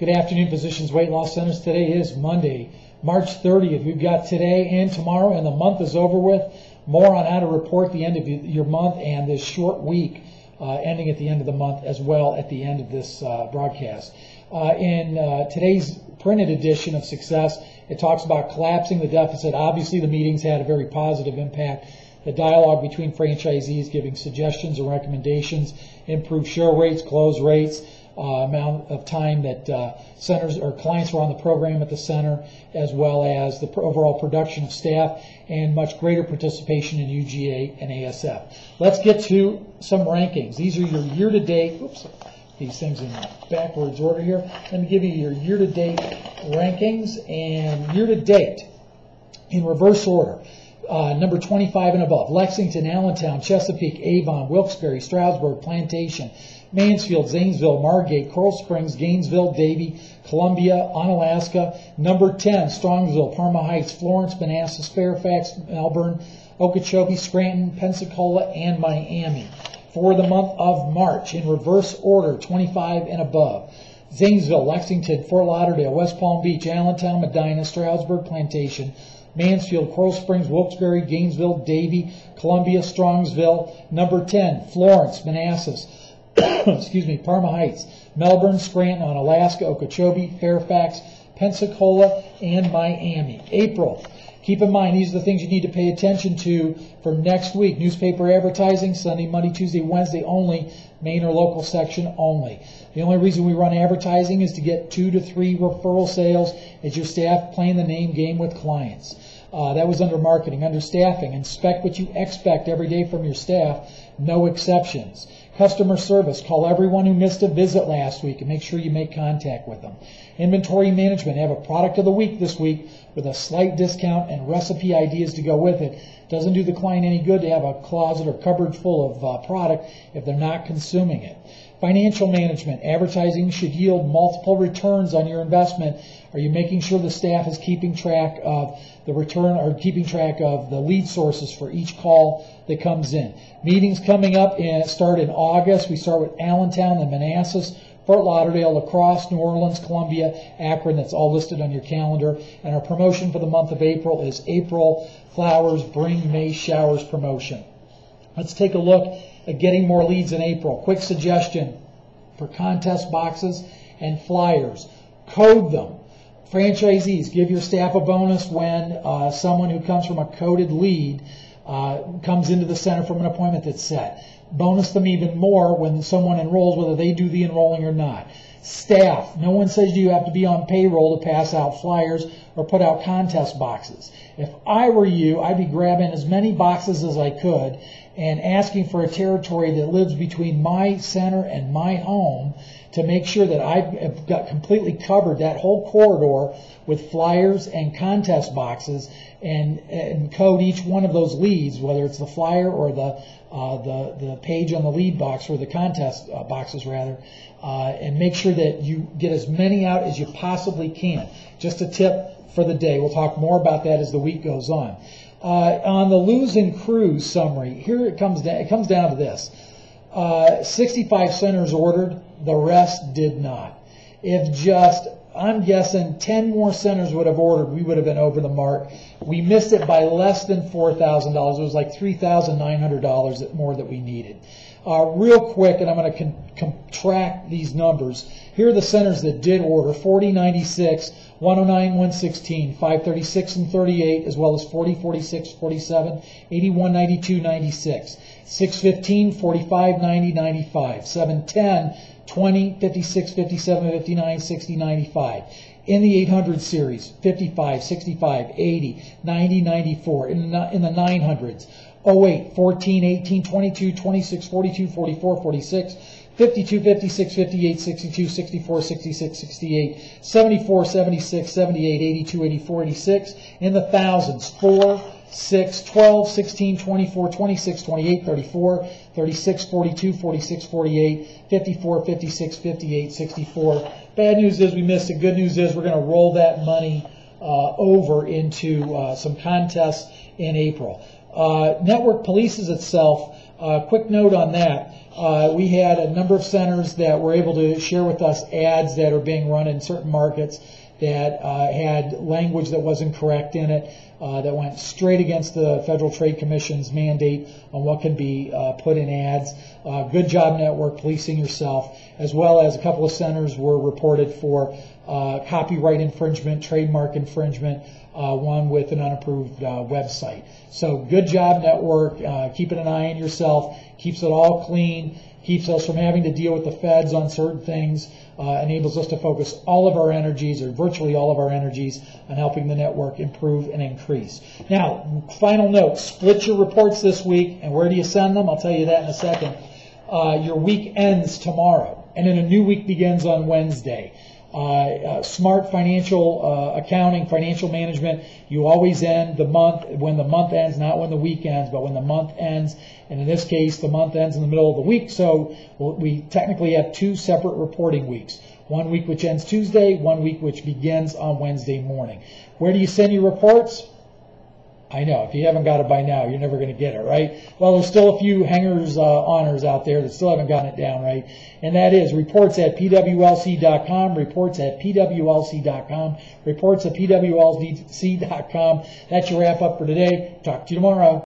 Good afternoon, Physicians Weight Loss Centers. Today is Monday, March 30th. We've got today and tomorrow, and the month is over with. More on how to report the end of your month and this short week ending at the end of the month as well at the end of this broadcast. In today's printed edition of Success, it talks about collapsing the deficit. Obviously, the meetings had a very positive impact. The dialogue between franchisees giving suggestions and recommendations, improved show rates, close rates, amount of time that centers or clients were on the program at the center, as well as the overall production of staff and much greater participation in UGA and ASF. Let's get to some rankings. These are your year-to-date, oops, these things in backwards order here. Let me give you your year-to-date rankings, and year-to-date in reverse order. Number 25 and above: Lexington, Allentown, Chesapeake, Avon, Wilkes-Barre, Stroudsburg, Plantation, Mansfield, Zanesville, Margate, Coral Springs, Gainesville, Davie, Columbia, Onalaska. Number 10, Strongsville, Parma Heights, Florence, Manassas, Fairfax, Melbourne, Okeechobee, Scranton, Pensacola, and Miami. For the month of March, in reverse order, 25 and above: Zanesville, Lexington, Fort Lauderdale, West Palm Beach, Allentown, Medina, Stroudsburg, Plantation, Mansfield, Coral Springs, Wilkes-Barre, Gainesville, Davie, Columbia, Strongsville. Number 10, Florence, Manassas, excuse me, Parma Heights, Melbourne, Scranton, Onalaska, Okeechobee, Fairfax, Pensacola, and Miami. April. Keep in mind, these are the things you need to pay attention to for next week. Newspaper advertising, Sunday, Monday, Tuesday, Wednesday only, main or local section only. The only reason we run advertising is to get 2 to 3 referral sales as your staff playing the name game with clients. That was under marketing. Under staffing, inspect what you expect every day from your staff, no exceptions. Customer service, call everyone who missed a visit last week and make sure you make contact with them. Inventory management, have a product of the week this week with a slight discount and recipe ideas to go with it. Doesn't do the client any good to have a closet or cupboard full of product if they're not consuming it. Financial management, advertising should yield multiple returns on your investment. Are you making sure the staff is keeping track of the return or keeping track of the lead sources for each call that comes in? Meetings coming up and start in August. We start with Allentown and Manassas, Fort Lauderdale, La Crosse, New Orleans, Columbia, Akron. That's all listed on your calendar. And our promotion for the month of April is April Flowers Bring May Showers promotion. Let's take a look at getting more leads in April. Quick suggestion for contest boxes and flyers: code them. Franchisees, give your staff a bonus when someone who comes from a coded lead comes into the center from an appointment that's set. Bonus them even more when someone enrolls, whether they do the enrolling or not. Staff, no one says you have to be on payroll to pass out flyers or put out contest boxes. If I were you, I'd be grabbing as many boxes as I could and asking for a territory that lives between my center and my home to make sure that I've got completely covered that whole corridor with flyers and contest boxes, and code each one of those leads, whether it's the flyer or the page on the lead box, or the contest boxes rather, and make sure that you get as many out as you possibly can. Just a tip for the day. We'll talk more about that as the week goes on. On the Lose and Cruise summary, here it comes down to this. 65 centers ordered, the rest did not. If just, I'm guessing, 10 more centers would have ordered, we would have been over the mark. We missed it by less than $4,000. It was like $3,900 more that we needed. Real quick, and I'm going to contract these numbers. Here are the centers that did order: 4096, 109, 116, 536 and 38, as well as 40, 46, 47, 81, 92, 96, 615, 45, 90, 95, 710, 20, 56, 57, 59, 60, 95. In the 800 series, 55, 65, 80, 90, 94. In the 900s, 08, 14, 18, 22, 26, 42, 44, 46, 52, 56, 58, 62, 64, 66, 68, 74, 76, 78, 82, 84, 86. In the thousands, 4, 6, 12, 16, 24, 26, 28, 34, 36, 42, 46, 48, 54, 56, 58, 64. Bad news is we missed it. Good news is we're going to roll that money over into some contests in April. Network polices itself. Quick note on that. We had a number of centers that were able to share with us ads that are being run in certain markets that had language that wasn't correct in it, that went straight against the Federal Trade Commission's mandate on what can be put in ads. Good job, Network, policing yourself, as well as a couple of centers were reported for copyright infringement, trademark infringement, one with an unapproved website. So good job, Network, keeping an eye on yourself, keeps it all clean, keeps us from having to deal with the feds on certain things, enables us to focus all of our energies, or virtually all of our energies, on helping the network improve and increase. Now, final note, split your reports this week, and where do you send them? I'll tell you that in a second. Your week ends tomorrow, and then a new week begins on Wednesday. Smart financial accounting, financial management, you always end the month when the month ends, not when the week ends, but when the month ends. And in this case, the month ends in the middle of the week, so we technically have two separate reporting weeks. One week which ends Tuesday, one week which begins on Wednesday morning. Where do you send your reports? I know, if you haven't got it by now, you're never going to get it, right? Well, there's still a few hangers, honors out there that still haven't gotten it down right. And that is reports at pwlc.com, reports at pwlc.com, reports at pwlc.com. That's your wrap up for today. Talk to you tomorrow.